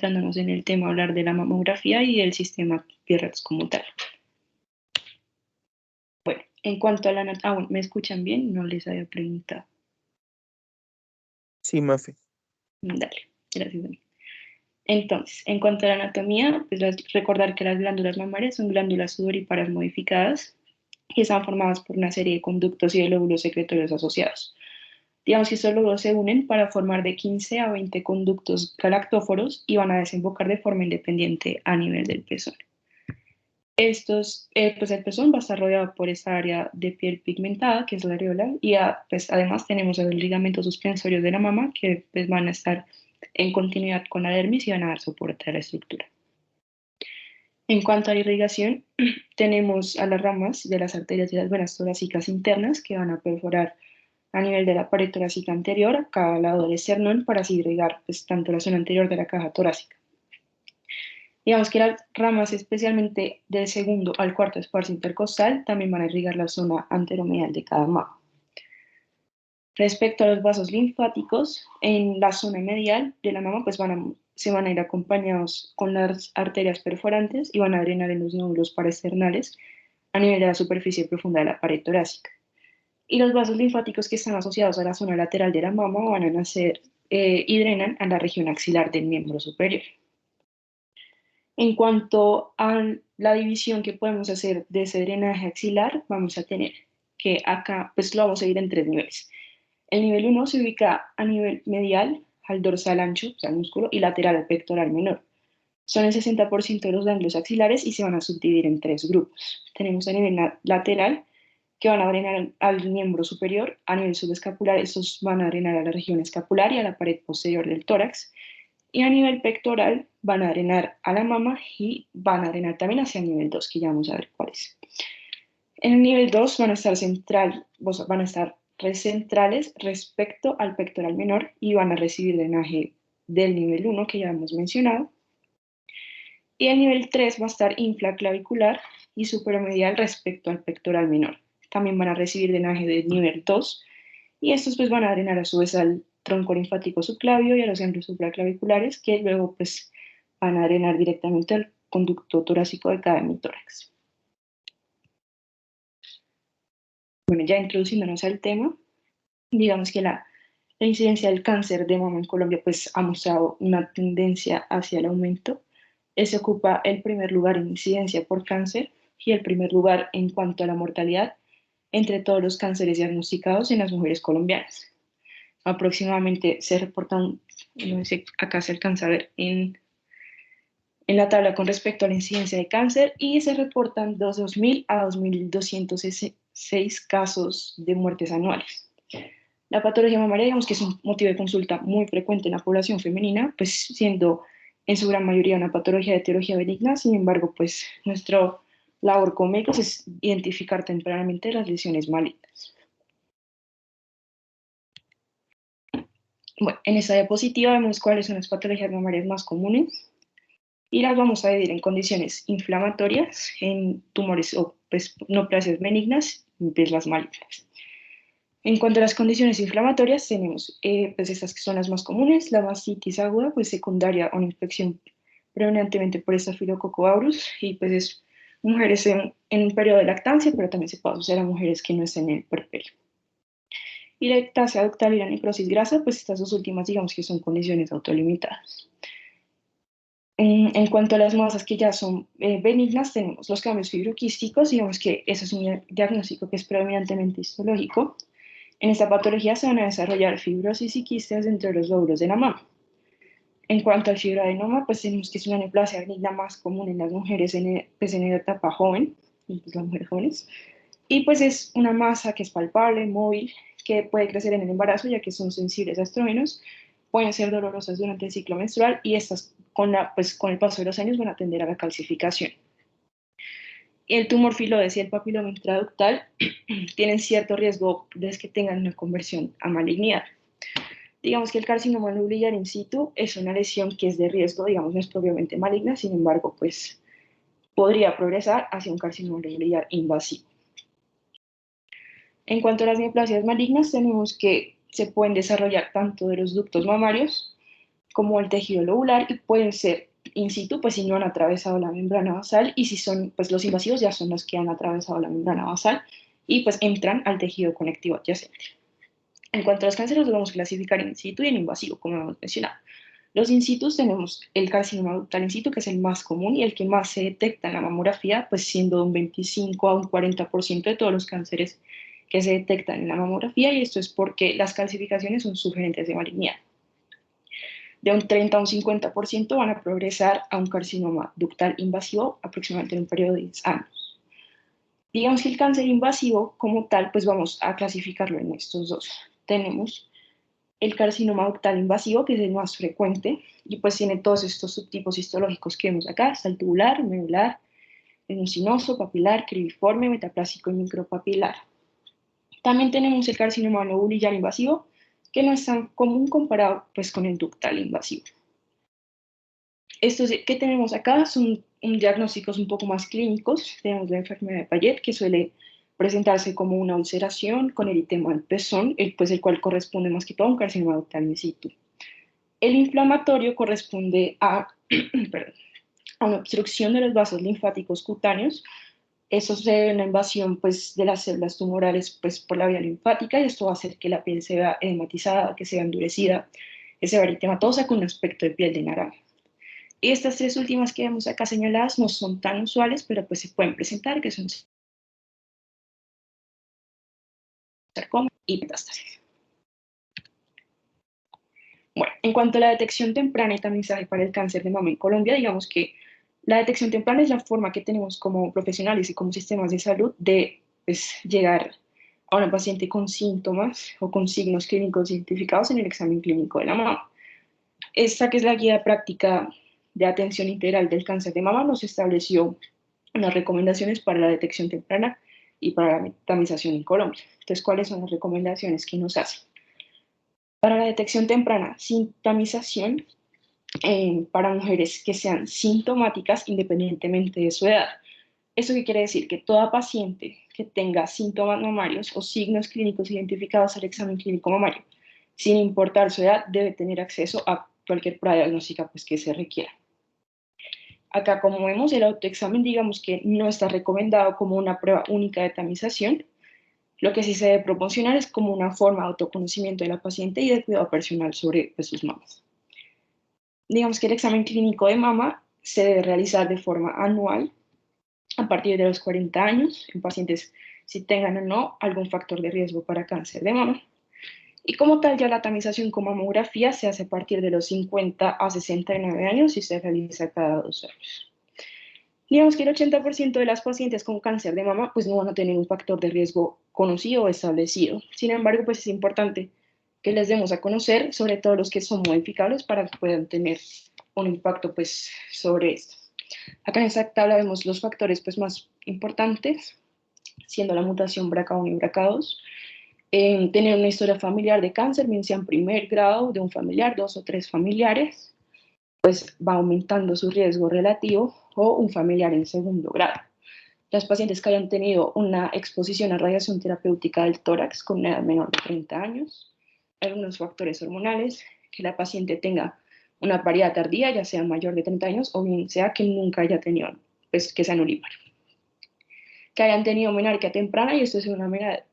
centrándonos en el tema, hablar de la mamografía y el sistema PIRRATS como tal. Bueno, en cuanto a la bueno, ¿me escuchan bien? No les había preguntado. Sí, Mafe. Dale, gracias. Entonces, en cuanto a la anatomía, pues recordar que las glándulas mamarias son glándulas sudoríparas modificadas que están formadas por una serie de conductos y de lóbulos secretorios asociados. Digamos que estos lóbulos se unen para formar de 15 a 20 conductos galactóforos y van a desembocar de forma independiente a nivel del pezón. Pues el pezón va a estar rodeado por esta área de piel pigmentada, que es la areola, y pues además tenemos los ligamentos suspensorios de la mama, que pues van a estar en continuidad con la dermis y van a dar soporte a la estructura. En cuanto a la irrigación, tenemos a las ramas de las arterias y las venas torácicas internas que van a perforar a nivel de la pared torácica anterior a cada lado del esternón para así irrigar pues, tanto la zona anterior de la caja torácica. Digamos que las ramas, especialmente del segundo al cuarto esfuerzo intercostal, también van a irrigar la zona anteromedial de cada mama. Respecto a los vasos linfáticos, en la zona medial de la mama pues se van a ir acompañados con las arterias perforantes y van a drenar en los nódulos paraesternales a nivel de la superficie profunda de la pared torácica. Y los vasos linfáticos que están asociados a la zona lateral de la mama van a nacer y drenan a la región axilar del miembro superior. En cuanto a la división que podemos hacer de ese drenaje axilar, vamos a tener que acá pues lo vamos a ir en 3 niveles. El nivel 1 se ubica a nivel medial al dorsal ancho, o sea, al músculo, y lateral al pectoral menor. Son el 60% de los ganglios axilares y se van a subdividir en 3 grupos. Tenemos a nivel lateral, que van a drenar al miembro superior. A nivel subescapular, estos van a drenar a la región escapular y a la pared posterior del tórax. Y a nivel pectoral, van a drenar a la mama y van a drenar también hacia el nivel 2, que ya vamos a ver cuál es. En el nivel 2 van a estar centrales respecto al pectoral menor y van a recibir drenaje del nivel 1 que ya hemos mencionado. Y el nivel 3 va a estar infraclavicular y superomedial respecto al pectoral menor. También van a recibir drenaje del nivel 2 y estos pues van a drenar a su vez al tronco linfático subclavio y a los ganglios supraclaviculares que luego pues van a drenar directamente al conducto torácico de cada hemitórax. Bueno, ya introduciéndonos al tema, digamos que la incidencia del cáncer de mama en Colombia pues ha mostrado una tendencia hacia el aumento. Se ocupa el primer lugar en incidencia por cáncer y el primer lugar en cuanto a la mortalidad entre todos los cánceres diagnosticados en las mujeres colombianas. Aproximadamente se reportan, no sé, acá se alcanza a ver en la tabla con respecto a la incidencia de cáncer y se reportan 2.000 a 2.206 casos de muertes anuales. La patología mamaria, digamos que es un motivo de consulta muy frecuente en la población femenina, pues siendo en su gran mayoría una patología de etiología benigna. Sin embargo, pues nuestra labor como médicos es identificar tempranamente las lesiones malignas. Bueno, en esta diapositiva vemos cuáles son las patologías mamarias más comunes y las vamos a dividir en condiciones inflamatorias, en tumores o pues, neoplasias benignas y pues, las malignas. En cuanto a las condiciones inflamatorias, tenemos pues estas que son las más comunes, la mastitis aguda, pues secundaria a una infección predominantemente por Staphylococcus aureus, y pues es mujeres en un periodo de lactancia, pero también se puede asociar a mujeres que no estén en el puerperio. Y la ectasia ductal y la necrosis grasa, pues estas dos últimas digamos que son condiciones autolimitadas. En cuanto a las masas que ya son benignas, tenemos los cambios fibroquísticos, digamos que ese es un diagnóstico que es predominantemente histológico. En esta patología se van a desarrollar fibrosis y quistes dentro de los lóbulos de la mama. En cuanto al fibroadenoma, pues tenemos que es una neoplasia benigna más común en las mujeres pues en la etapa joven, pues las mujeres jóvenes, y pues es una masa que es palpable, móvil, que puede crecer en el embarazo ya que son sensibles a estrógenos, pueden ser dolorosas durante el ciclo menstrual y estas pues, con el paso de los años van a tender a la calcificación. El tumor filodes y el papiloma intraductal tienen cierto riesgo de que tengan una conversión a malignidad. Digamos que el carcinoma nuclear in situ es una lesión que es de riesgo, digamos, no es propiamente maligna, sin embargo, pues podría progresar hacia un carcinoma nuclear invasivo. En cuanto a las neoplasias malignas, tenemos que se pueden desarrollar tanto de los ductos mamarios como el tejido lobular y pueden ser in situ, pues si no han atravesado la membrana basal, y si son, pues los invasivos ya son los que han atravesado la membrana basal y pues entran al tejido conectivo adyacente. En cuanto a los cánceres, los vamos a clasificar en in situ y en invasivo, como hemos mencionado. Los in situ tenemos el carcinoma ductal in situ, que es el más común y el que más se detecta en la mamografía, pues siendo de un 25 a un 40% de todos los cánceres que se detectan en la mamografía, y esto es porque las calcificaciones son sugerentes de malignidad. De un 30 a un 50% van a progresar a un carcinoma ductal invasivo aproximadamente en un periodo de 10 años. Digamos que el cáncer invasivo como tal, pues vamos a clasificarlo en estos dos. Tenemos el carcinoma ductal invasivo, que es el más frecuente, y pues tiene todos estos subtipos histológicos que vemos acá: está el tubular, medular, mucinoso, papilar, cribiforme, metaplásico y micropapilar. También tenemos el carcinoma lobulillar invasivo, que no es tan común comparado pues con el ductal invasivo. Estos que tenemos acá son diagnósticos un poco más clínicos. Tenemos la enfermedad de Payet, que suele presentarse como una ulceración con eritema del pezón, el cual corresponde más que todo a un carcinoma ductal in situ. El inflamatorio corresponde a, perdón, a una obstrucción de los vasos linfáticos cutáneos. Eso se debe a una invasión pues, de las células tumorales pues, por la vía linfática, y esto va a hacer que la piel se vea edematizada, que se vea endurecida, que se vea eritematosa con un aspecto de piel de naranja. Y estas tres últimas que vemos acá señaladas no son tan usuales, pero pues se pueden presentar, que son sarcoma y metástasis. Bueno, en cuanto a la detección temprana y tamizaje para el cáncer de mama en Colombia, digamos que la detección temprana es la forma que tenemos como profesionales y como sistemas de salud de pues, llegar a una paciente con síntomas o con signos clínicos identificados en el examen clínico de la mama. Esta, que es la guía práctica de atención integral del cáncer de mama, nos estableció unas recomendaciones para la detección temprana y para la tamización en Colombia. Entonces, ¿cuáles son las recomendaciones que nos hacen? Para la detección temprana, sin tamización, para mujeres que sean sintomáticas independientemente de su edad. ¿Eso qué quiere decir? Que toda paciente que tenga síntomas mamarios o signos clínicos identificados al examen clínico mamario, sin importar su edad, debe tener acceso a cualquier prueba diagnóstica pues, que se requiera. Acá, como vemos, el autoexamen, digamos que no está recomendado como una prueba única de tamización. Lo que sí se debe proporcionar es como una forma de autoconocimiento de la paciente y de cuidado personal sobre pues, sus mamas. Digamos que el examen clínico de mama se debe realizar de forma anual a partir de los 40 años en pacientes si tengan o no algún factor de riesgo para cáncer de mama. Y como tal, ya la tamización con mamografía se hace a partir de los 50 a 69 años y se realiza cada 2 años. Digamos que el 80% de las pacientes con cáncer de mama pues no van a tener un factor de riesgo conocido o establecido. Sin embargo, pues es importante que les demos a conocer, sobre todo los que son modificables, para que puedan tener un impacto pues sobre esto. Acá en esta tabla vemos los factores pues más importantes, siendo la mutación BRCA1 y BRCA2, tener una historia familiar de cáncer, bien sea en primer grado de un familiar, 2 o 3 familiares, pues va aumentando su riesgo relativo, o un familiar en segundo grado. Las pacientes que hayan tenido una exposición a radiación terapéutica del tórax con una edad menor de 30 años, algunos factores hormonales, que la paciente tenga una paridad tardía, ya sea mayor de 30 años, o bien sea que nunca haya tenido, pues que sea nulíparo. Que hayan tenido menarquia temprana, y esto es una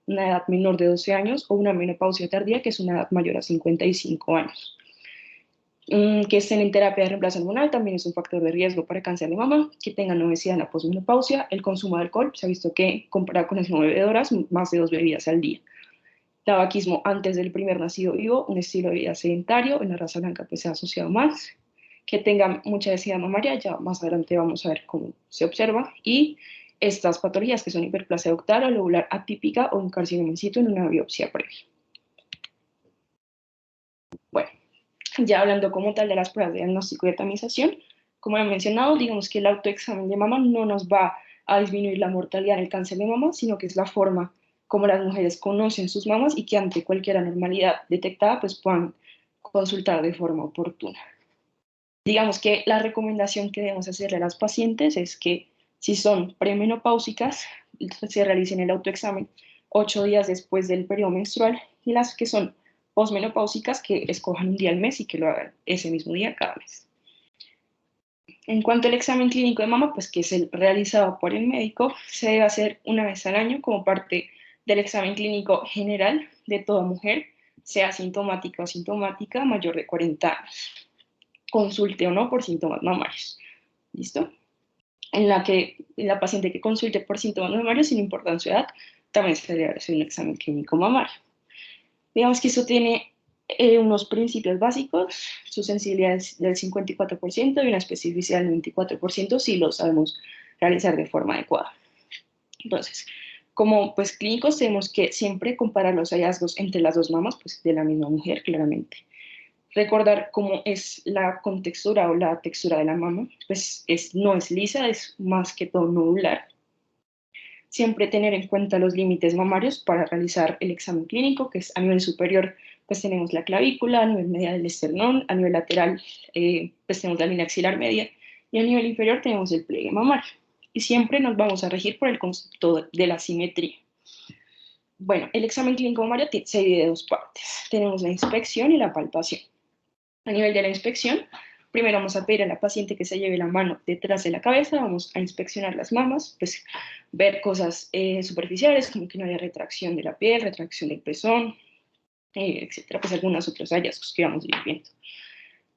edad menor de 12 años, o una menopausia tardía, que es una edad mayor a 55 años. Que estén en terapia de reemplazo hormonal también es un factor de riesgo para cáncer de mama. Que tengan obesidad en la posmenopausia. El consumo de alcohol, se ha visto que comparado con las no bebedoras, más de 2 bebidas al día. Tabaquismo antes del primer nacido vivo, un estilo de vida sedentario, en la raza blanca pues se ha asociado más. Que tengan mucha densidad mamaria, ya más adelante vamos a ver cómo se observa. Y estas patologías que son hiperplasia ductal o lobular atípica, o un carcinoma in situ en una biopsia previa. Bueno, ya hablando como tal de las pruebas de diagnóstico y de tamización, como he mencionado, digamos que el autoexamen de mama no nos va a disminuir la mortalidad en el cáncer de mama, sino que es la forma como las mujeres conocen sus mamas y que ante cualquier anormalidad detectada pues puedan consultar de forma oportuna. Digamos que la recomendación que debemos hacerle a las pacientes es que si son premenopáusicas, se realicen el autoexamen 8 días después del periodo menstrual, y las que son posmenopáusicas que escojan un día al mes y que lo hagan ese mismo día cada mes. En cuanto al examen clínico de mama, pues que es el realizado por el médico, se debe hacer una vez al año como parte del examen clínico general de toda mujer, sea sintomática o asintomática, mayor de 40 años, consulte o no por síntomas mamarios. ¿Listo? La paciente que consulte por síntomas mamarios, sin importar su edad, también se debe hacer un examen clínico mamario. Digamos que eso tiene unos principios básicos, su sensibilidad es del 54% y una especificidad del 24% si lo sabemos realizar de forma adecuada. Entonces, como pues clínicos tenemos que siempre comparar los hallazgos entre las dos mamas, pues de la misma mujer, claramente. Recordar cómo es la contextura o la textura de la mama, pues no es lisa, es más que todo nodular. Siempre tener en cuenta los límites mamarios para realizar el examen clínico, que es a nivel superior, pues tenemos la clavícula, a nivel medial el esternón, a nivel lateral, pues tenemos la línea axilar media, y a nivel inferior tenemos el pliegue mamario. Y siempre nos vamos a regir por el concepto de la simetría. Bueno, el examen clínico mamario se divide de dos partes. Tenemos la inspección y la palpación. A nivel de la inspección, primero vamos a pedir a la paciente que se lleve la mano detrás de la cabeza, vamos a inspeccionar las mamas, pues ver cosas superficiales, como que no haya retracción de la piel, retracción del pezón, etcétera, pues algunos otros hallazgos que vamos a ir viendo.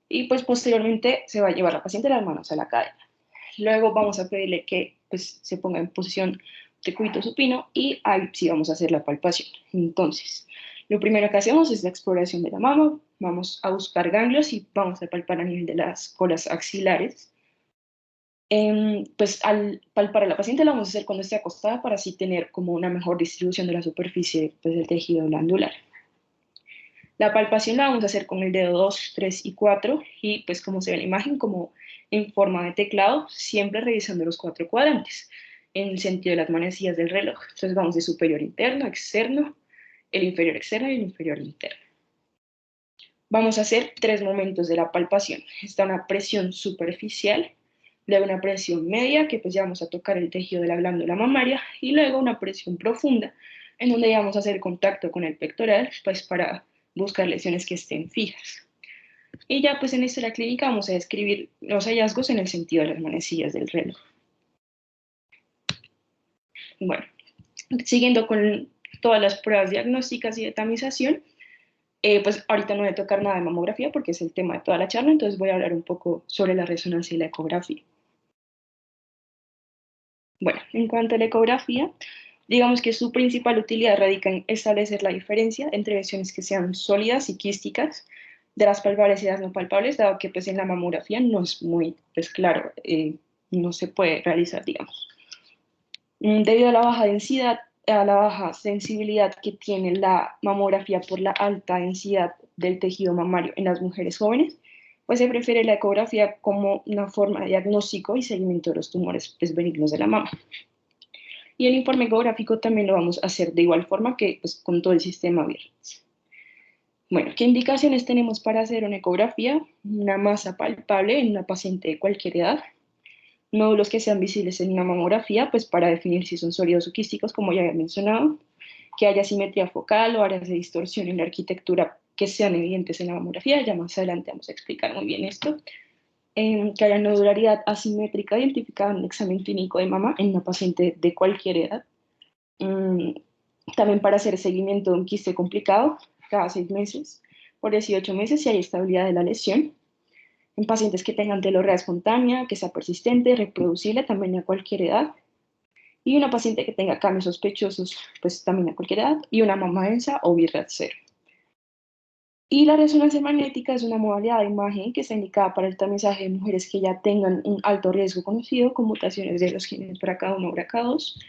Y pues posteriormente se va a llevar la paciente las manos a la cadera. Luego vamos a pedirle que pues, se ponga en posición de cúbito supino y ahí sí vamos a hacer la palpación. Entonces, lo primero que hacemos es la exploración de la mama, vamos a buscar ganglios y vamos a palpar a nivel de las colas axilares. Pues al palpar a la paciente lo vamos a hacer cuando esté acostada para así tener como una mejor distribución de la superficie pues, del tejido glandular. La palpación la vamos a hacer con el dedo 2, 3 y 4 y pues como se ve en la imagen como en forma de teclado, siempre revisando los 4 cuadrantes en el sentido de las manecillas del reloj. Entonces vamos de superior interno, externo, el inferior externo y el inferior interno. Vamos a hacer 3 momentos de la palpación. Está una presión superficial, luego una presión media, que pues ya vamos a tocar el tejido de la glándula mamaria, y luego una presión profunda, en donde ya vamos a hacer contacto con el pectoral, pues para buscar lesiones que estén fijas. Y ya pues en esta clínica vamos a describir los hallazgos en el sentido de las manecillas del reloj. Bueno, siguiendo con todas las pruebas diagnósticas y de tamización, pues ahorita no voy a tocar nada de mamografía porque es el tema de toda la charla, entonces voy a hablar un poco sobre la resonancia y la ecografía. Bueno, en cuanto a la ecografía, digamos que su principal utilidad radica en establecer la diferencia entre lesiones que sean sólidas y quísticas de las palpables y las no palpables, dado que pues en la mamografía no es muy pues, claro, no se puede realizar, digamos. Debido a la baja densidad, a la baja sensibilidad que tiene la mamografía por la alta densidad del tejido mamario en las mujeres jóvenes, pues se prefiere la ecografía como una forma de diagnóstico y seguimiento de los tumores pues, benignos de la mama. Y el informe ecográfico también lo vamos a hacer de igual forma que pues, con todo el sistema abierto. Bueno, ¿qué indicaciones tenemos para hacer una ecografía? Una masa palpable en una paciente de cualquier edad, nódulos que sean visibles en una mamografía, pues para definir si son sólidos o quísticos, como ya había mencionado, que haya simetría focal o áreas de distorsión en la arquitectura que sean evidentes en la mamografía, ya más adelante vamos a explicar muy bien esto, que haya nodularidad asimétrica identificada en el examen clínico de mama en una paciente de cualquier edad, también para hacer seguimiento de un quiste complicado cada 6 meses, por 18 meses si hay estabilidad de la lesión, en pacientes que tengan telorrea espontánea, que sea persistente, reproducible también a cualquier edad, y una paciente que tenga cambios sospechosos, pues también a cualquier edad, y una mama densa o BIRAD 0. Y la resonancia magnética es una modalidad de imagen que está indicada para el tamizaje de mujeres que ya tengan un alto riesgo conocido con mutaciones de los genes BRCA1 o BRCA2.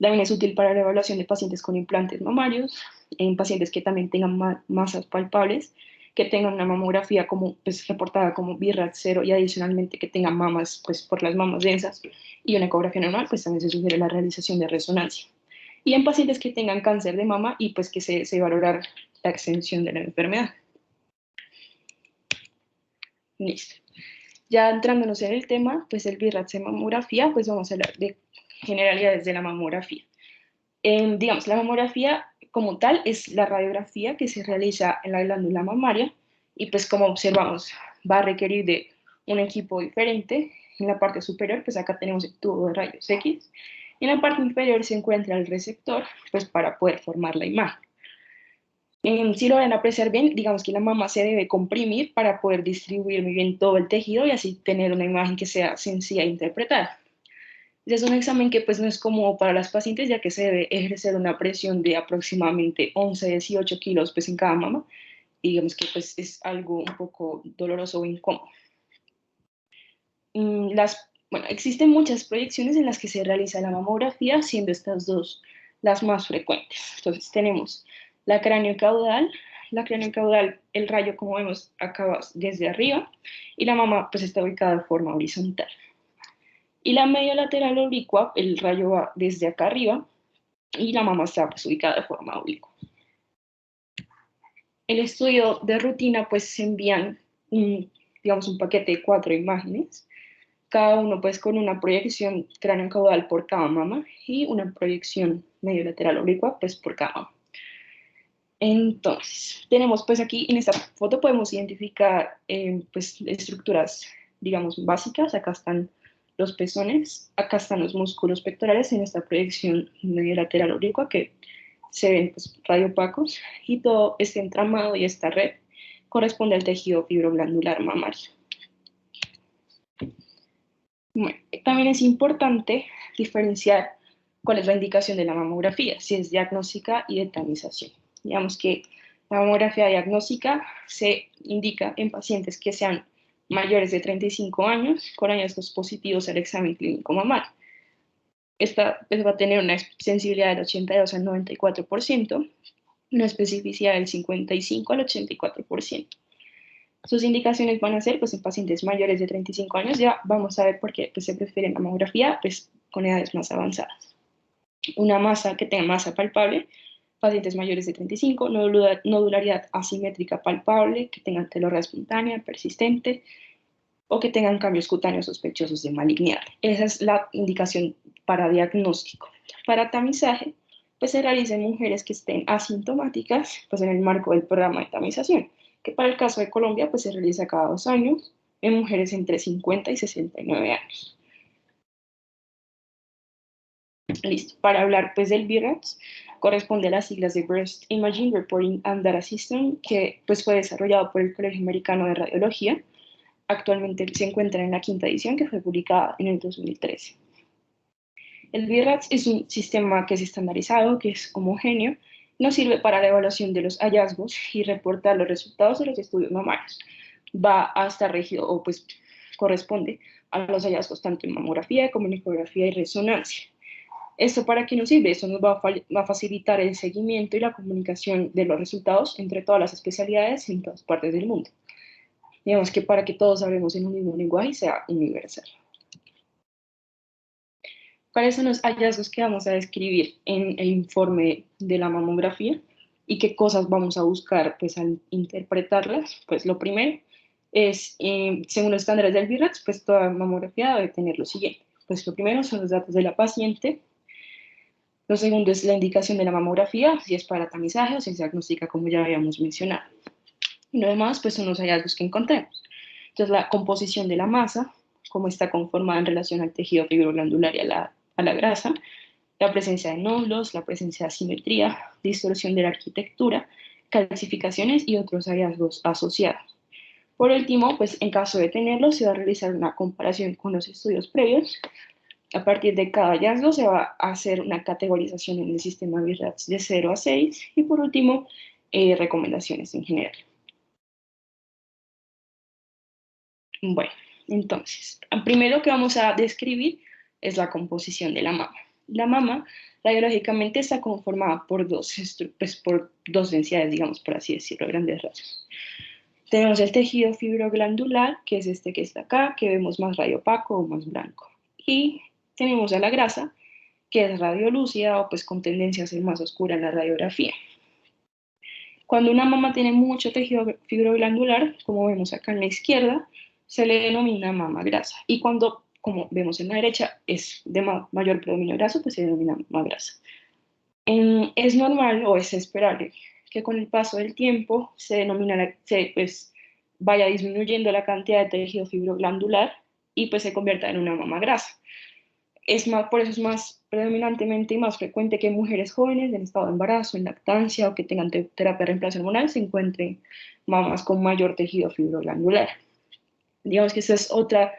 También es útil para la evaluación de pacientes con implantes mamarios, en pacientes que también tengan masas palpables, que tengan una mamografía como, pues, reportada como BIRAD 0 y adicionalmente que tengan mamas, pues por las mamas densas y una ecografía normal, pues también se sugiere la realización de resonancia. Y en pacientes que tengan cáncer de mama y pues que se valorar la extensión de la enfermedad. Listo. Ya entrándonos en el tema, pues el BIRAD de mamografía, pues vamos a hablar de generalidades de la mamografía. Digamos, la mamografía como tal es la radiografía que se realiza en la glándula mamaria y pues como observamos va a requerir de un equipo diferente. En la parte superior pues acá tenemos el tubo de rayos X y en la parte inferior se encuentra el receptor pues para poder formar la imagen. Si lo van a apreciar bien, digamos que la mama se debe comprimir para poder distribuir muy bien todo el tejido y así tener una imagen que sea sencilla de interpretar. Es un examen que pues no es cómodo para las pacientes ya que se debe ejercer una presión de aproximadamente 11-18 kilos pues en cada mama y digamos que pues es algo un poco doloroso o incómodo. Bueno, existen muchas proyecciones en las que se realiza la mamografía, siendo estas dos las más frecuentes. Entonces tenemos la craneocaudal. La craneocaudal, el rayo como vemos acaba desde arriba y la mama pues está ubicada de forma horizontal. Y la media lateral oblicua, el rayo va desde acá arriba y la mama está pues, ubicada de forma oblicua. El estudio de rutina pues se envían digamos un paquete de 4 imágenes, cada uno pues con una proyección cráneo-caudal por cada mama y una proyección medio lateral oblicua pues por cada mama. Entonces, tenemos pues aquí en esta foto podemos identificar pues estructuras digamos básicas, acá están los pezones, acá están los músculos pectorales en esta proyección medio lateral oblicua que se ven pues, radiopacos y todo este entramado y esta red corresponde al tejido fibroglandular mamario. Bueno, también es importante diferenciar cuál es la indicación de la mamografía, si es diagnóstica y de tamización. Digamos que la mamografía diagnóstica se indica en pacientes que sean mayores de 35 años con hallazgos positivos al examen clínico mamario. Esta pues, va a tener una sensibilidad del 82 al 94%, una especificidad del 55 al 84%. Sus indicaciones van a ser pues, en pacientes mayores de 35 años, ya vamos a ver por qué pues, se prefiere mamografía pues, con edades más avanzadas. Una masa que tenga masa palpable, pacientes mayores de 35, nodularidad asimétrica palpable, que tengan telorrea espontánea, persistente, o que tengan cambios cutáneos sospechosos de malignidad. Esa es la indicación para diagnóstico. Para tamizaje, pues se realiza en mujeres que estén asintomáticas, pues en el marco del programa de tamización, que para el caso de Colombia, pues se realiza cada 2 años en mujeres entre 50 y 69 años. Listo. Para hablar pues del BRAPS, corresponde a las siglas de Breast Imaging Reporting and Data System, que pues fue desarrollado por el Colegio Americano de Radiología. Actualmente se encuentra en la 5ª edición que fue publicada en el 2013. El BRAPS es un sistema que es estandarizado, que es homogéneo, nos sirve para la evaluación de los hallazgos y reportar los resultados de los estudios mamarios. Va a estar regido o pues corresponde a los hallazgos tanto en mamografía como en ecografía y resonancia. ¿Esto para qué nos sirve? Esto nos va a facilitar el seguimiento y la comunicación de los resultados entre todas las especialidades en todas partes del mundo. Digamos que para que todos hablemos en un mismo lenguaje y sea universal. ¿Cuáles son los hallazgos que vamos a describir en el informe de la mamografía y qué cosas vamos a buscar pues, al interpretarlas? Pues lo primero es, según los estándares del BIRATS, pues toda mamografía debe tener lo siguiente. Pues lo primero son los datos de la paciente. Lo segundo es la indicación de la mamografía, si es para tamizaje o si se diagnostica como ya habíamos mencionado. Y lo demás pues son los hallazgos que encontremos. Entonces la composición de la masa, cómo está conformada en relación al tejido fibroglandular y a la grasa, la presencia de nódulos, la presencia de asimetría, distorsión de la arquitectura, calcificaciones y otros hallazgos asociados. Por último, pues en caso de tenerlos, se va a realizar una comparación con los estudios previos. A partir de cada hallazgo se va a hacer una categorización en el sistema BIRATS de 0 a 6 y por último, recomendaciones en general. Bueno, entonces, primero que vamos a describir es la composición de la mama. La mama radiológicamente está conformada por por dos densidades, digamos, por así decirlo, grandes rasgos. Tenemos el tejido fibroglandular, que es este que está acá, que vemos más radiopaco o más blanco. Y tenemos a la grasa, que es radiolúcida o pues con tendencia a ser más oscura en la radiografía. Cuando una mama tiene mucho tejido fibroglandular, como vemos acá en la izquierda, se le denomina mama grasa. Y cuando, como vemos en la derecha, es de mayor predominio graso, pues se denomina mama grasa. Es normal o es esperable que con el paso del tiempo pues, vaya disminuyendo la cantidad de tejido fibroglandular y pues se convierta en una mama grasa. Por eso es más predominantemente y más frecuente que mujeres jóvenes en estado de embarazo, en lactancia o que tengan terapia de reemplazo hormonal se encuentren mamas con mayor tejido fibroglandular. Digamos que esa es otra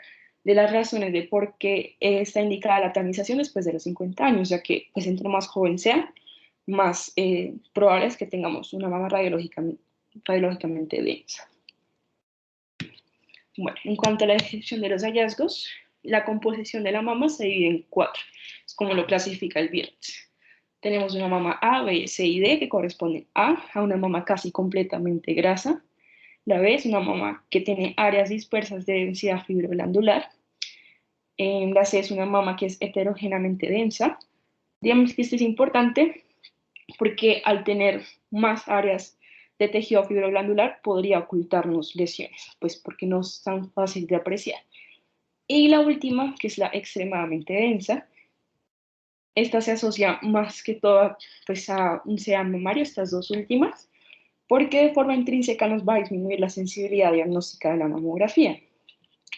de las razones de por qué está indicada la tamización después de los 50 años, ya que pues entre más joven sea, más probable es que tengamos una mama radiológicamente densa. Bueno, en cuanto a la descripción de los hallazgos, la composición de la mama se divide en cuatro, es como lo clasifica el Birch. Tenemos una mama A, B, C y D que corresponden a una mama casi completamente grasa. La B es una mama que tiene áreas dispersas de densidad fibroglandular. La C es una mama que es heterogéneamente densa. Digamos que esto es importante porque al tener más áreas de tejido fibroglandular podría ocultarnos lesiones, pues porque no es tan fácil de apreciar. Y la última, que es la extremadamente densa, esta se asocia más que todo pues, a un sedán mamario, estas dos últimas, porque de forma intrínseca nos va a disminuir la sensibilidad diagnóstica de la mamografía.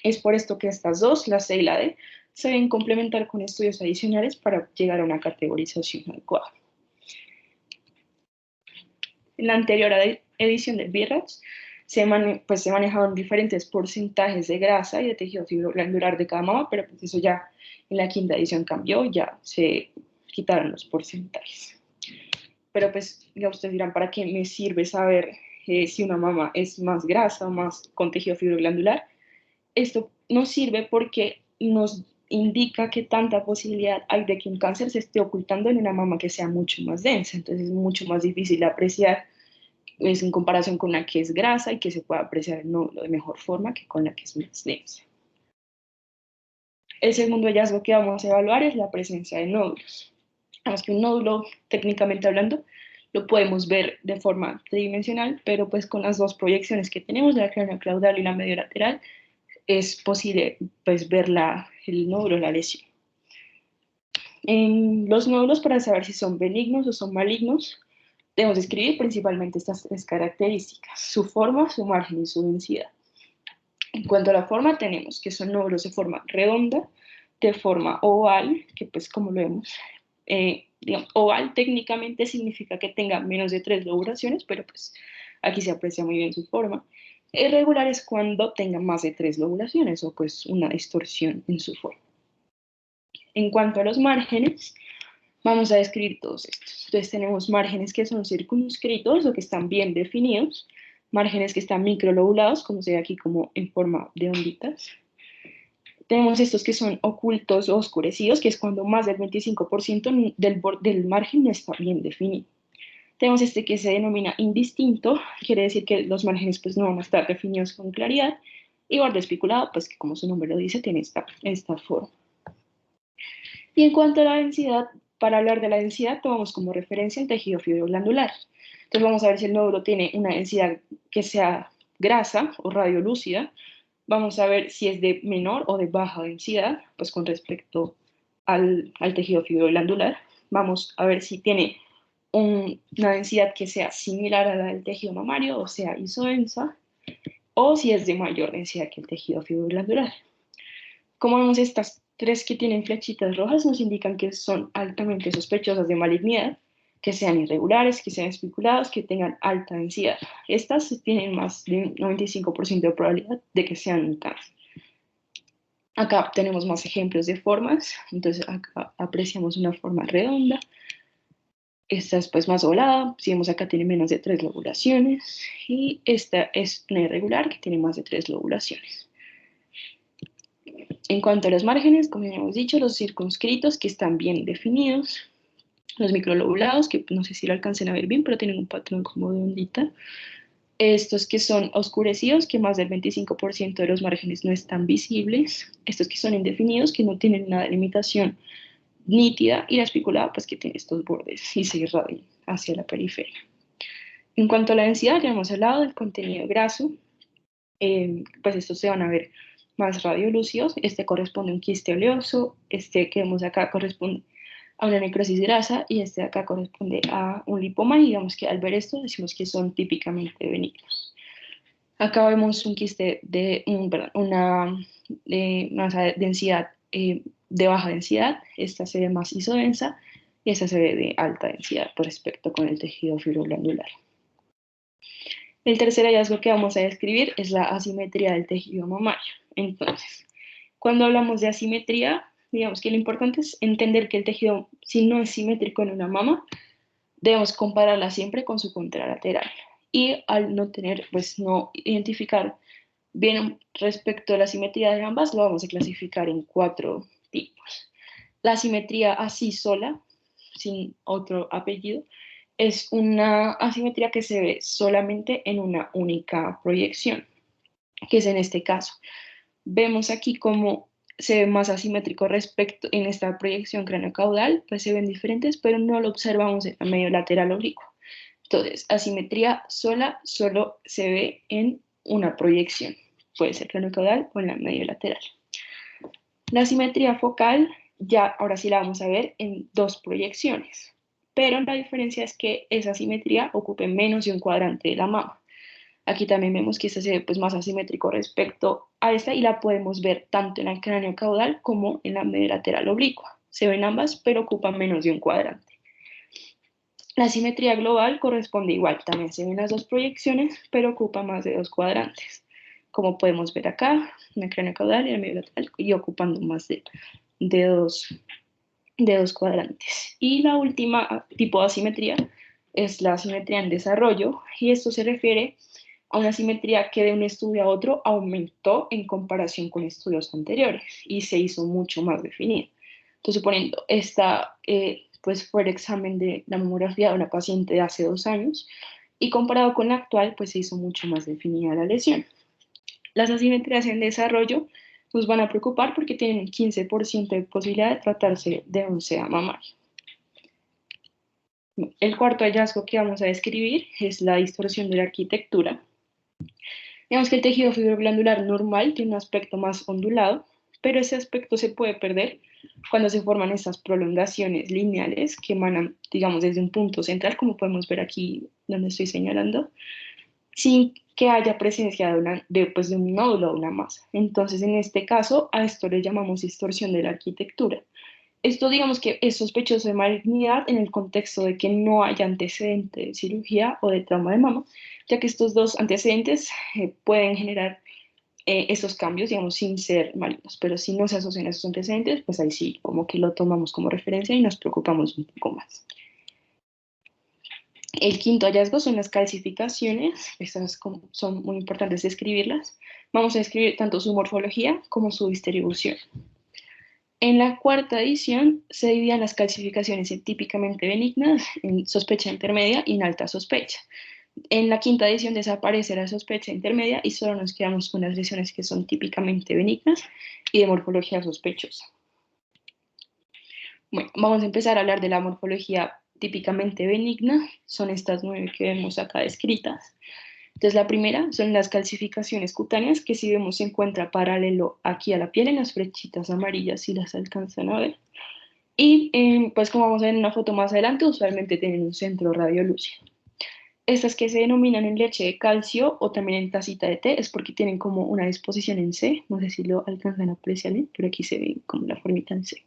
Es por esto que estas dos, la C y la D, se deben complementar con estudios adicionales para llegar a una categorización adecuada. En la anterior edición del BIRATS se manejaban diferentes porcentajes de grasa y de tejido fibroglandular de cada mama, pero pues eso ya en la quinta edición cambió, ya se quitaron los porcentajes. Pero pues ya ustedes dirán, ¿para qué me sirve saber si una mama es más grasa o más con tejido fibroglandular? Esto nos sirve porque nos indica que tanta posibilidad hay de que un cáncer se esté ocultando en una mama que sea mucho más densa, entonces es mucho más difícil de apreciar es en comparación con la que es grasa y que se puede apreciar el nódulo de mejor forma que con la que es más densa. El segundo hallazgo que vamos a evaluar es la presencia de nódulos. Vamos que un nódulo, técnicamente hablando, lo podemos ver de forma tridimensional, pero pues con las dos proyecciones que tenemos, la craneocaudal y la mediolateral, es posible pues ver el nódulo, la lesión. En los nódulos, para saber si son benignos o son malignos, debemos describir principalmente estas tres características: su forma, su margen y su densidad. En cuanto a la forma, tenemos que son nódulos de forma redonda, de forma oval, que pues como lo vemos, digamos, oval técnicamente significa que tenga menos de 3 lobulaciones, pero pues aquí se aprecia muy bien su forma. Irregular es cuando tenga más de 3 lobulaciones o pues una distorsión en su forma. En cuanto a los márgenes, vamos a describir todos estos. Entonces tenemos márgenes que son circunscritos o que están bien definidos, márgenes que están microlobulados, como se ve aquí como en forma de onditas. Tenemos estos que son ocultos o oscurecidos, que es cuando más del 25% del margen no está bien definido. Tenemos este que se denomina indistinto, quiere decir que los márgenes pues, no van a estar definidos con claridad, y borde especulado, pues que como su nombre lo dice, tiene esta forma. Y en cuanto a la densidad, para hablar de la densidad, tomamos como referencia el tejido fibroglandular. Entonces vamos a ver si el nódulo tiene una densidad que sea grasa o radiolúcida. Vamos a ver si es de menor o de baja densidad, pues con respecto al tejido fibroglandular. Vamos a ver si tiene una densidad que sea similar a la del tejido mamario, o sea, isodensa, o si es de mayor densidad que el tejido fibroglandular. Como vemos, estas tres que tienen flechitas rojas nos indican que son altamente sospechosas de malignidad, que sean irregulares, que sean especulados, que tengan alta densidad. Estas tienen más de un 95% de probabilidad de que sean un cáncer. Acá tenemos más ejemplos de formas, entonces acá apreciamos una forma redonda, esta es pues más ovalada, si vemos acá tiene menos de 3 lobulaciones, y esta es una irregular que tiene más de 3 lobulaciones. En cuanto a los márgenes, como ya hemos dicho, los circunscritos que están bien definidos, los microlobulados, que no sé si lo alcancen a ver bien, pero tienen un patrón como de ondita, estos que son oscurecidos, que más del 25% de los márgenes no están visibles, estos que son indefinidos, que no tienen una delimitación nítida, y la especulada, pues que tiene estos bordes y se irradian hacia la periferia. En cuanto a la densidad, ya hemos hablado del contenido graso, pues estos se van a ver más radiolúcidos. Este corresponde a un quiste oleoso, este que vemos acá corresponde a una necrosis grasa y este de acá corresponde a un lipoma y digamos que al ver esto decimos que son típicamente benignos. Acá vemos un quiste perdón, una densidad de baja densidad, esta se ve más isodensa y esta se ve de alta densidad por respecto con el tejido fibroglandular. El tercer hallazgo que vamos a describir es la asimetría del tejido mamario. Entonces, cuando hablamos de asimetría, digamos que lo importante es entender que el tejido, si no es simétrico en una mama, debemos compararla siempre con su contralateral. Y al no tener, pues no identificar bien respecto a la simetría de ambas, lo vamos a clasificar en 4 tipos. La asimetría así sola, sin otro apellido, es una asimetría que se ve solamente en una única proyección, que es en este caso. Vemos aquí cómo se ve más asimétrico respecto en esta proyección craneocaudal, pues se ven diferentes, pero no lo observamos en el medio lateral oblicuo. Entonces, asimetría sola solo se ve en una proyección, puede ser craneocaudal o en la medio lateral. La asimetría focal, ya ahora sí la vamos a ver en 2 proyecciones, pero la diferencia es que esa asimetría ocupe menos de un cuadrante de la mama. Aquí también vemos que esta se ve pues, más asimétrico respecto a esta y la podemos ver tanto en el cráneo caudal como en la media lateral oblicua. Se ven ambas, pero ocupan menos de un cuadrante. La simetría global corresponde igual, también se ven las 2 proyecciones, pero ocupa más de 2 cuadrantes. Como podemos ver acá, en el cráneo caudal y en el medio lateral, y ocupando más de dos cuadrantes. Y la última tipo de asimetría es la asimetría en desarrollo, y esto se refiere a una asimetría que de un estudio a otro aumentó en comparación con estudios anteriores y se hizo mucho más definida. Entonces, suponiendo, esta pues fue el examen de la mamografía de una paciente de hace 2 años y comparado con la actual, pues se hizo mucho más definida la lesión. Las asimetrías en desarrollo nos van a preocupar porque tienen un 15% de posibilidad de tratarse de un SEA mamario. El cuarto hallazgo que vamos a describir es la distorsión de la arquitectura. Digamos que el tejido fibroglandular normal tiene un aspecto más ondulado, pero ese aspecto se puede perder cuando se forman estas prolongaciones lineales que emanan, digamos, desde un punto central, como podemos ver aquí donde estoy señalando, sin que haya presencia de un nódulo o una masa. Entonces, en este caso, a esto le llamamos distorsión de la arquitectura. Esto digamos que es sospechoso de malignidad en el contexto de que no haya antecedente de cirugía o de trauma de mama, ya que estos 2 antecedentes pueden generar estos cambios, digamos, sin ser malignos, pero si no se asocian a esos antecedentes, pues ahí sí, como que lo tomamos como referencia y nos preocupamos un poco más. El quinto hallazgo son las calcificaciones, estas son muy importantes describirlas. Vamos a describir tanto su morfología como su distribución. En la cuarta edición se dividían las calcificaciones en típicamente benignas, en sospecha intermedia y en alta sospecha. En la quinta edición desaparece la sospecha intermedia y solo nos quedamos con las lesiones que son típicamente benignas y de morfología sospechosa. Bueno, vamos a empezar a hablar de la morfología típicamente benigna. Son estas 9 que vemos acá descritas. Entonces, la primera son las calcificaciones cutáneas, que si vemos se encuentra paralelo aquí a la piel en las flechitas amarillas, si las alcanzan a ver. Y pues como vamos a ver en una foto más adelante, usualmente tienen un centro radiolúcido. Estas que se denominan en leche de calcio o también en tacita de té es porque tienen como una disposición en C, no sé si lo alcanzan a apreciar bien, pero aquí se ve como la formita en C.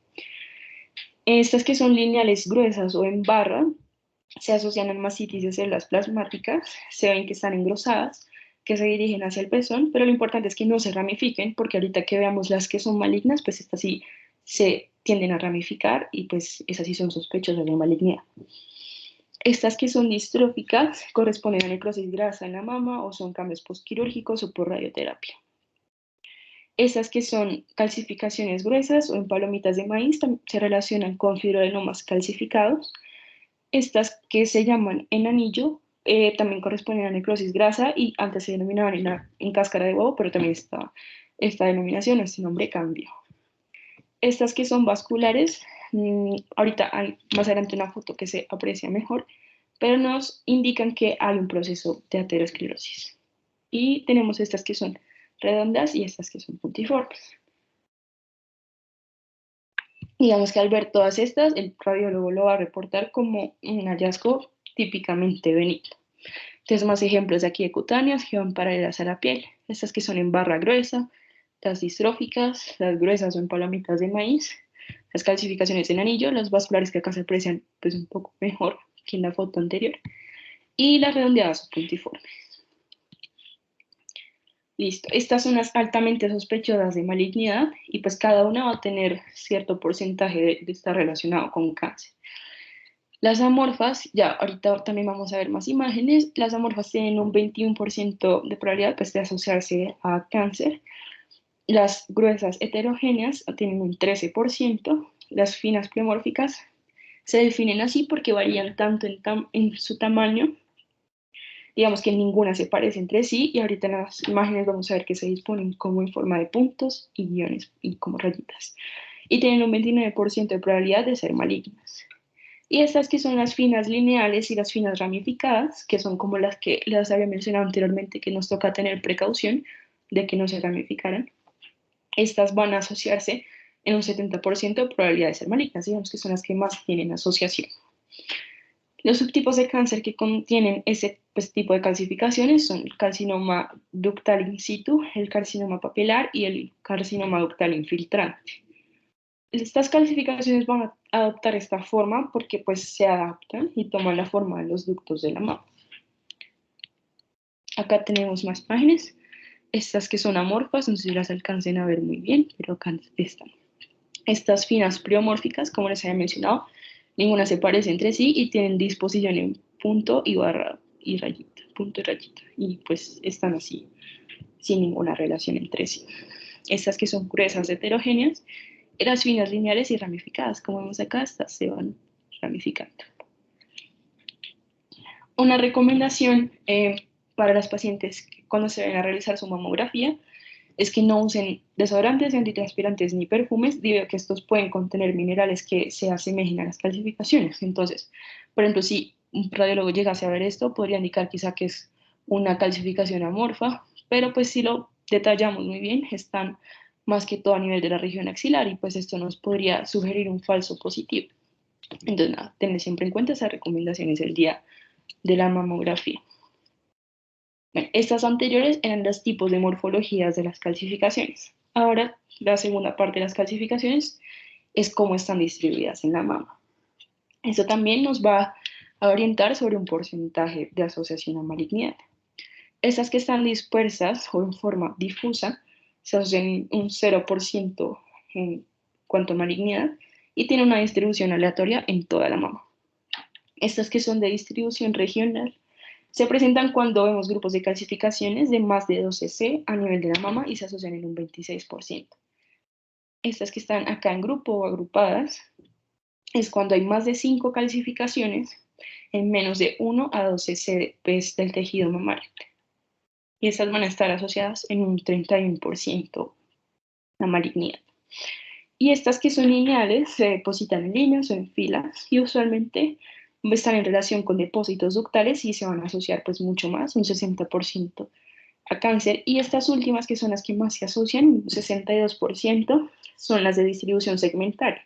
Estas que son lineales gruesas o en barra se asocian a masitis de células plasmáticas, se ven que están engrosadas, que se dirigen hacia el pezón, pero lo importante es que no se ramifiquen, porque ahorita que veamos las que son malignas, pues estas sí se tienden a ramificar y pues esas sí son sospechosas de malignidad. Estas que son distróficas corresponden a necrosis grasa en la mama o son cambios postquirúrgicos o por radioterapia. Estas que son calcificaciones gruesas o en palomitas de maíz se relacionan con fibroadenomas calcificados. Estas que se llaman en anillo también corresponden a necrosis grasa y antes se denominaban en cáscara de huevo, pero también esta denominación, este nombre cambió. Estas que son vasculares, ahorita hay más adelante una foto que se aprecia mejor, pero nos indican que hay un proceso de aterosclerosis. Y tenemos estas que son redondas y estas que son puntiformes. Digamos que al ver todas estas, el radiólogo lo va a reportar como un hallazgo típicamente benigno. Entonces, más ejemplos de aquí de cutáneas que van paralelas a la piel. Estas que son en barra gruesa, las distróficas, las gruesas o en palomitas de maíz, las calcificaciones en anillo, las vasculares que acá se aprecian pues un poco mejor que en la foto anterior, y las redondeadas o puntiformes. Listo, estas son las altamente sospechosas de malignidad y pues cada una va a tener cierto porcentaje de estar relacionado con cáncer. Las amorfas, ya ahorita también vamos a ver más imágenes, las amorfas tienen un 21% de probabilidad pues, de asociarse a cáncer, las gruesas heterogéneas tienen un 13%, las finas pleomórficas se definen así porque varían tanto en su tamaño, digamos que ninguna se parece entre sí, y ahorita en las imágenes vamos a ver que se disponen como en forma de puntos y guiones y como rayitas, y tienen un 29% de probabilidad de ser malignas. Y estas que son las finas lineales y las finas ramificadas, que son como las que les había mencionado anteriormente, que nos toca tener precaución de que no se ramificaran, estas van a asociarse en un 70% de probabilidad de ser malignas, digamos que son las que más tienen asociación. Los subtipos de cáncer que contienen ese pues, tipo de calcificaciones son el carcinoma ductal in situ, el carcinoma papilar y el carcinoma ductal infiltrante. Estas calcificaciones van a adoptar esta forma porque pues se adaptan y toman la forma de los ductos de la mama. Acá tenemos más imágenes, estas que son amorfas, no sé si las alcancen a ver muy bien, pero acá están. Estas finas pleomórficas, como les había mencionado, ninguna se parece entre sí y tienen disposición en punto y barra y rayita, punto y rayita, y pues están así, sin ninguna relación entre sí. Estas que son gruesas heterogéneas, las finas lineares y ramificadas, como vemos acá, estas se van ramificando. Una recomendación para las pacientes que cuando se vayan a realizar su mamografía es que no usen desodorantes, antitranspirantes ni perfumes, debido a que estos pueden contener minerales que se asemejen a las calcificaciones. Entonces, por ejemplo, si un radiólogo llegase a ver esto, podría indicar quizá que es una calcificación amorfa, pero pues si lo detallamos muy bien, están más que todo a nivel de la región axilar y pues esto nos podría sugerir un falso positivo. Entonces, nada, tener siempre en cuenta esas recomendaciones el día de la mamografía. Bueno, estas anteriores eran los tipos de morfologías de las calcificaciones. Ahora, la segunda parte de las calcificaciones es cómo están distribuidas en la mama. Eso también nos va a orientar sobre un porcentaje de asociación a malignidad. Estas que están dispersas o en forma difusa se asocian un 0% en cuanto a malignidad y tienen una distribución aleatoria en toda la mama. Estas que son de distribución regional se presentan cuando vemos grupos de calcificaciones de más de 12 C a nivel de la mama y se asocian en un 26%. Estas que están acá en grupo o agrupadas es cuando hay más de 5 calcificaciones en menos de 1 a 12 C del tejido mamario. Y estas van a estar asociadas en un 31% a malignidad. Y estas que son lineales se depositan en líneas o en filas y usualmente están en relación con depósitos ductales y se van a asociar pues mucho más, un 60% a cáncer. Y estas últimas, que son las que más se asocian, un 62%, son las de distribución segmentaria.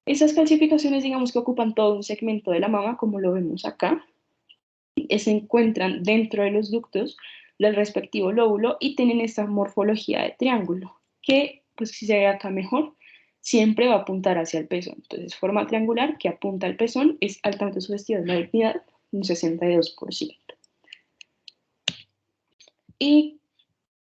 Esas calcificaciones, digamos que ocupan todo un segmento de la mama, como lo vemos acá, se encuentran dentro de los ductos del respectivo lóbulo y tienen esta morfología de triángulo, que, pues si se ve acá mejor, siempre va a apuntar hacia el pezón. Entonces, forma triangular que apunta al pezón es altamente sugestiva de la malignidad, un 62%. Y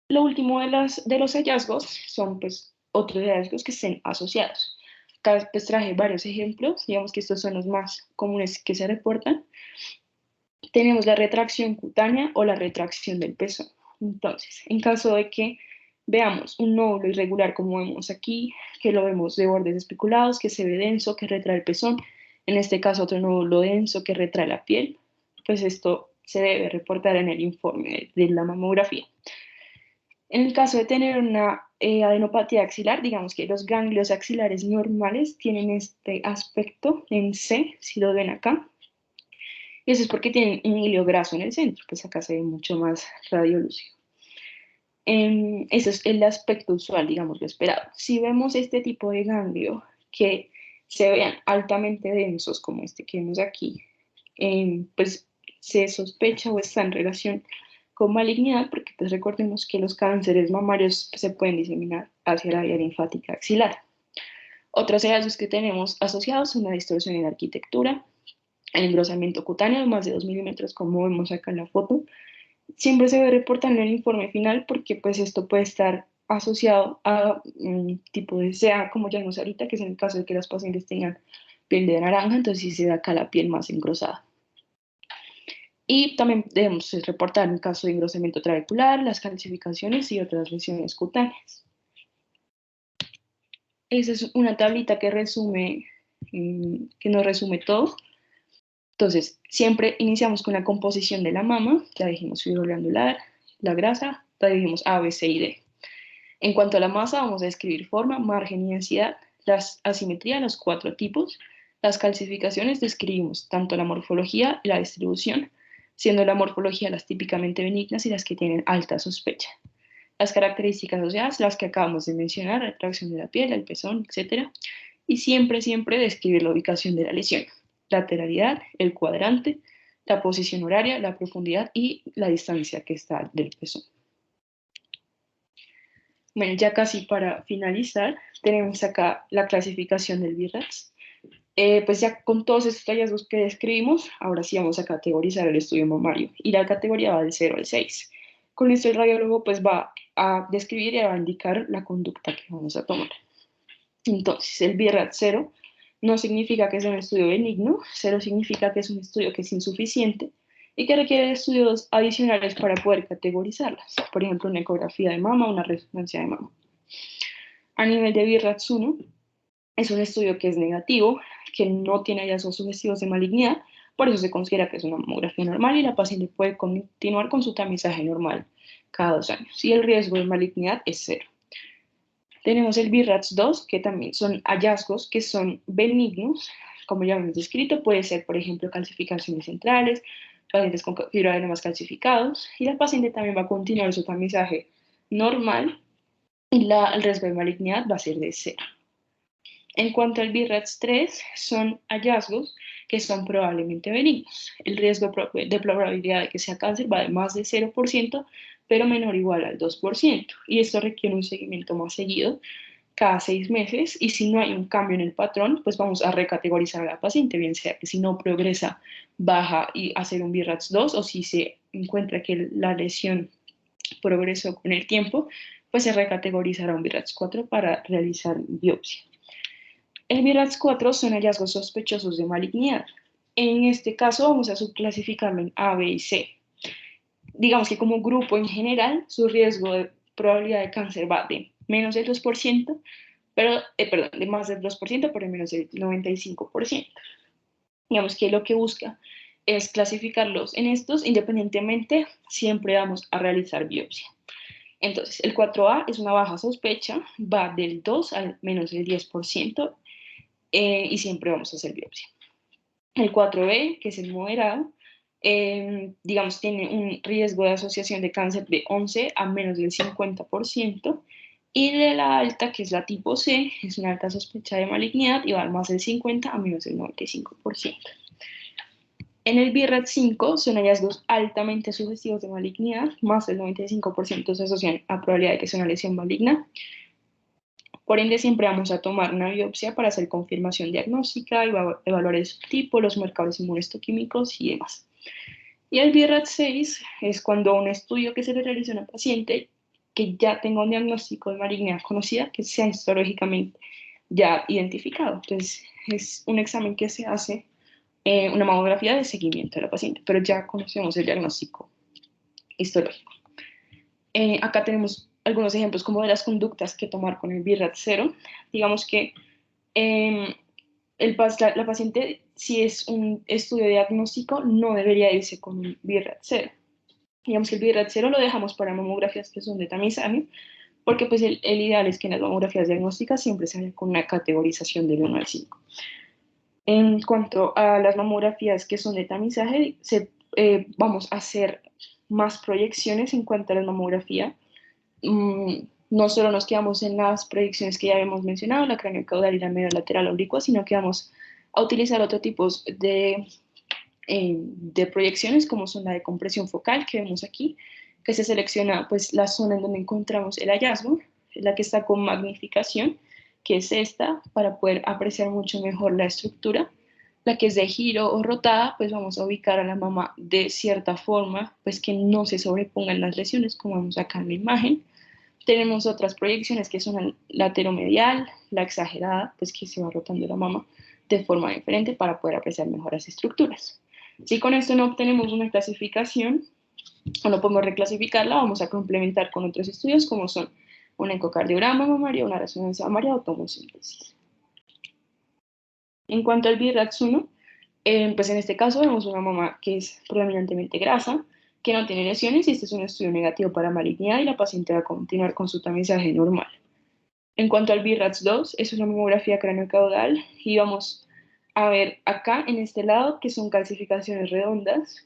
lo último de los hallazgos son pues otros hallazgos que estén asociados. Acá pues traje varios ejemplos, digamos que estos son los más comunes que se reportan. Tenemos la retracción cutánea o la retracción del pezón. Entonces, en caso de que veamos un nódulo irregular como vemos aquí, que lo vemos de bordes especulados, que se ve denso, que retrae el pezón, en este caso otro nódulo denso que retrae la piel, pues esto se debe reportar en el informe de la mamografía. En el caso de tener una adenopatía axilar, digamos que los ganglios axilares normales tienen este aspecto en C, si lo ven acá, y eso es porque tienen un hilo graso en el centro, pues acá se ve mucho más radiolúcido. Ese es el aspecto usual, digamos, lo esperado. Si vemos este tipo de ganglio que se vean altamente densos, como este que vemos aquí, pues se sospecha o está en relación con malignidad, porque pues recordemos que los cánceres mamarios se pueden diseminar hacia la vía linfática axilar. Otros hallazgos que tenemos asociados son la distorsión en la arquitectura, el engrosamiento cutáneo de más de 2 milímetros, como vemos acá en la foto. Siempre se debe reportar en el informe final porque pues esto puede estar asociado a un tipo de SEA, como ya vimos ahorita, que es en el caso de que las pacientes tengan piel de naranja, entonces sí se da acá la piel más engrosada. Y también debemos reportar en caso de engrosamiento trabecular, las calcificaciones y otras lesiones cutáneas. Esa es una tablita que resume, que nos resume todo. Entonces, siempre iniciamos con la composición de la mama, ya dijimos fibra glandular, la grasa, ya dijimos A, B, C y D. En cuanto a la masa, vamos a describir forma, margen y densidad, la asimetría, los 4 tipos. Las calcificaciones describimos tanto la morfología y la distribución, siendo la morfología las típicamente benignas y las que tienen alta sospecha. Las características asociadas, las que acabamos de mencionar, retracción de la piel, el pezón, etc. Y siempre, siempre describir la ubicación de la lesión, lateralidad, el cuadrante, la posición horaria, la profundidad y la distancia que está del pezón. Bueno, ya casi para finalizar, tenemos acá la clasificación del BIRATS. Pues ya con todos estos hallazgos que describimos, ahora sí vamos a categorizar el estudio mamario y la categoría va del 0 al 6. Con esto el radiólogo pues va a describir y va a indicar la conducta que vamos a tomar. Entonces, el BIRAT 0 no significa que es un estudio benigno, 0 significa que es un estudio que es insuficiente y que requiere estudios adicionales para poder categorizarlas. Por ejemplo, una ecografía de mama, una resonancia de mama. A nivel de BIRATS 1, es un estudio que es negativo, que no tiene hallazgos sugestivos de malignidad, por eso se considera que es una mamografía normal y la paciente puede continuar con su tamizaje normal cada 2 años. Y el riesgo de malignidad es 0. Tenemos el BIRATS 2, que también son hallazgos que son benignos, como ya hemos descrito, puede ser, por ejemplo, calcificaciones centrales, pacientes con fibroadenemas calcificados, y la paciente también va a continuar su tamizaje normal y el riesgo de malignidad va a ser de 0. En cuanto al BIRATS 3, son hallazgos que son probablemente benignos. El riesgo de probabilidad de que sea cáncer va de más de 0%, pero menor o igual al 2%. Y esto requiere un seguimiento más seguido, cada 6 meses, y si no hay un cambio en el patrón, pues vamos a recategorizar a la paciente, bien sea que si no progresa, baja y hacer un BIRATS 2, o si se encuentra que la lesión progresó con el tiempo, pues se recategorizará a un BIRATS 4 para realizar biopsia. El BIRATS 4 son hallazgos sospechosos de malignidad. En este caso vamos a subclasificarlo en A, B y C. Digamos que como grupo en general, su riesgo de probabilidad de cáncer va de menos del 2%, perdón, de más del 2%, pero de menos del 95%. Digamos que lo que busca es clasificarlos en estos, independientemente, siempre vamos a realizar biopsia. Entonces, el 4A es una baja sospecha, va del 2 al menos del 10%, y siempre vamos a hacer biopsia. El 4B, que es el moderado, digamos, tiene un riesgo de asociación de cáncer de 11 a menos del 50%, y de la alta, que es la tipo C, es una alta sospecha de malignidad y va más del 50 a menos del 95%. En el BIRAT 5 son hallazgos altamente sugestivos de malignidad, más del 95% se asocian a probabilidad de que sea una lesión maligna. Por ende, siempre vamos a tomar una biopsia para hacer confirmación diagnóstica, evaluar el subtipo, los marcadores inmunohistoquímicos y demás. Y el BIRAT 6 es cuando un estudio que se le realiza a una paciente que ya tenga un diagnóstico de malignidad conocida, que sea histológicamente ya identificado. Entonces, es un examen que se hace, una mamografía de seguimiento de la paciente, pero ya conocemos el diagnóstico histológico. Acá tenemos algunos ejemplos como de las conductas que tomar con el BIRAT 0. Digamos que la paciente, si es un estudio diagnóstico, no debería irse con un BIRAT 0. Digamos que el BIRAT 0 lo dejamos para mamografías que son de tamizaje, porque pues el ideal es que en las mamografías diagnósticas siempre se vaya con una categorización del 1 al 5. En cuanto a las mamografías que son de tamizaje, vamos a hacer más proyecciones en cuanto a la mamografía, no solo nos quedamos en las proyecciones que ya habíamos mencionado, la craneocaudal y la mediolateral oblicua, sino que vamos a utilizar otros tipos de proyecciones, como son la de compresión focal, que vemos aquí, que se selecciona pues la zona en donde encontramos el hallazgo, la que está con magnificación, que es esta, para poder apreciar mucho mejor la estructura. La que es de giro o rotada, pues vamos a ubicar a la mama de cierta forma, pues que no se sobrepongan las lesiones, como vemos acá en la imagen. Tenemos otras proyecciones que son el lateromedial, la exagerada, pues que se va rotando la mama de forma diferente para poder apreciar mejor las estructuras. Si con esto no obtenemos una clasificación o no podemos reclasificarla, vamos a complementar con otros estudios como son un ecocardiograma mamario, una resonancia mamaria o tomosíntesis. En cuanto al BRADS1, pues en este caso vemos una mama que es predominantemente grasa, que no tiene lesiones y este es un estudio negativo para malignidad y la paciente va a continuar con su tamizaje normal. En cuanto al BRADS2, es una mamografía craneocaudal y vamos a ver acá en este lado que son calcificaciones redondas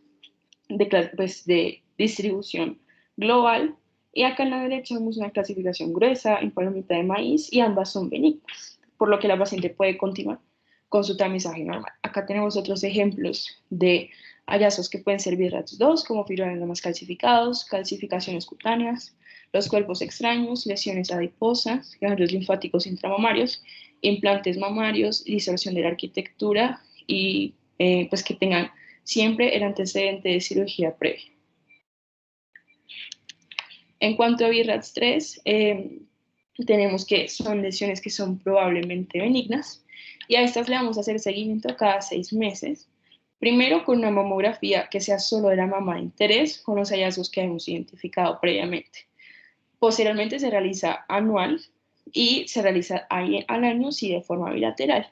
de distribución global y acá en la derecha vemos una clasificación gruesa en palomita de maíz y ambas son benignas, por lo que la paciente puede continuar con su tamizaje normal. Acá tenemos otros ejemplos de hallazgos que pueden ser BRADS2, como fibroadenomas calcificados, calcificaciones cutáneas, los cuerpos extraños, lesiones adiposas, ganglios linfáticos intramamarios, implantes mamarios, distorsión de la arquitectura y pues que tengan siempre el antecedente de cirugía previa. En cuanto a BRADS3, tenemos que son lesiones que son probablemente benignas y a estas le vamos a hacer seguimiento cada 6 meses. Primero con una mamografía que sea solo de la mama de interés, con los hallazgos que hemos identificado previamente. Posteriormente se realiza anual y se realiza al año, sí, de forma bilateral.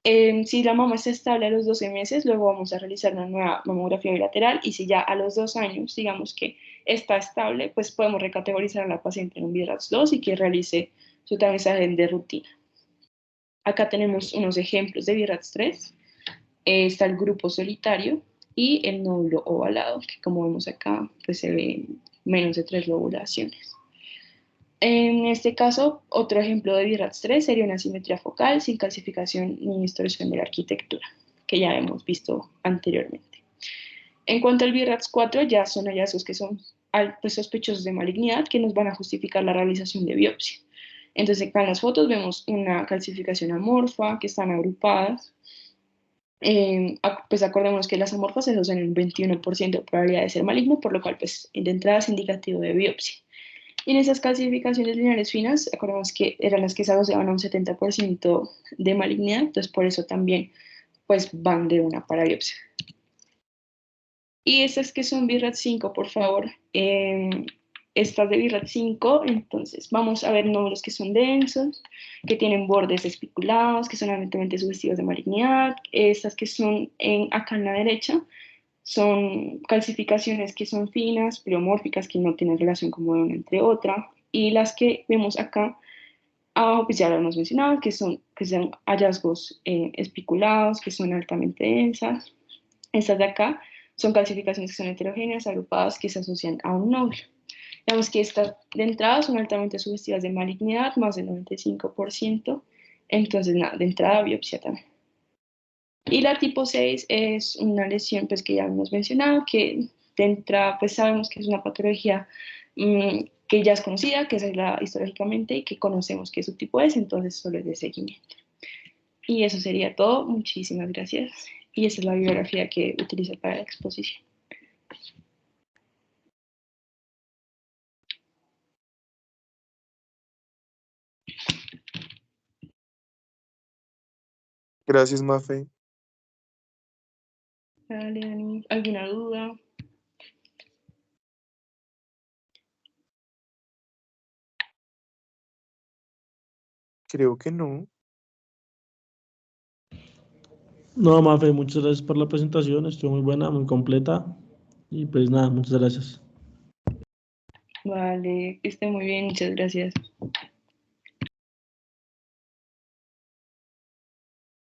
Si la mama está estable a los 12 meses, luego vamos a realizar una nueva mamografía bilateral y si ya a los 2 años, digamos que está estable, pues podemos recategorizar a la paciente en un BRADS2 y que realice su tamizaje de rutina. Acá tenemos unos ejemplos de BRADS3. Está el grupo solitario y el nódulo ovalado, que como vemos acá, pues se ve menos de 3 lobulaciones. En este caso, otro ejemplo de BRADS3 sería una simetría focal sin calcificación ni distorsión de la arquitectura, que ya hemos visto anteriormente. En cuanto al BRADS4, ya son hallazgos que son pues, sospechosos de malignidad que nos van a justificar la realización de biopsia. Entonces, acá en las fotos vemos una calcificación amorfa, que están agrupadas. Pues acordémonos que las amorfas se asocian en un 21% de probabilidad de ser maligno, por lo cual pues, de entrada es indicativo de biopsia. Y en esas calcificaciones lineares finas, acordemos que eran las que se asociaban a un 70% de malignidad, entonces por eso también pues van de una para biopsia. Y estas que son BRAD5, por favor, estas de BRAD5, entonces vamos a ver nódulos que son densos, que tienen bordes espiculados, que son altamente sugestivos de malignidad. Estas que son acá en la derecha son calcificaciones que son finas, pleomórficas, que no tienen relación como de una entre otra. Y las que vemos acá abajo, pues ya lo hemos mencionado, que son hallazgos espiculados, que son altamente densas. Estas de acá son calcificaciones que son heterogéneas, agrupadas, que se asocian a un nódulo. Digamos que estas de entrada son altamente sugestivas de malignidad, más del 95%. Entonces, nada, de entrada biopsia también. Y la tipo 6 es una lesión pues, que ya hemos mencionado, que de entrada pues, sabemos que es una patología que ya es conocida, que es aislada histológicamente y que conocemos qué subtipo es, entonces solo es de seguimiento. Y eso sería todo. Muchísimas gracias. Y esa es la bibliografía que utilizo para la exposición. Gracias, Mafe. Dale, Dani. ¿Alguna duda? Creo que no. No, Mafe, muchas gracias por la presentación, estuvo muy buena, muy completa. Y pues nada, muchas gracias. Vale, que esté muy bien, muchas gracias.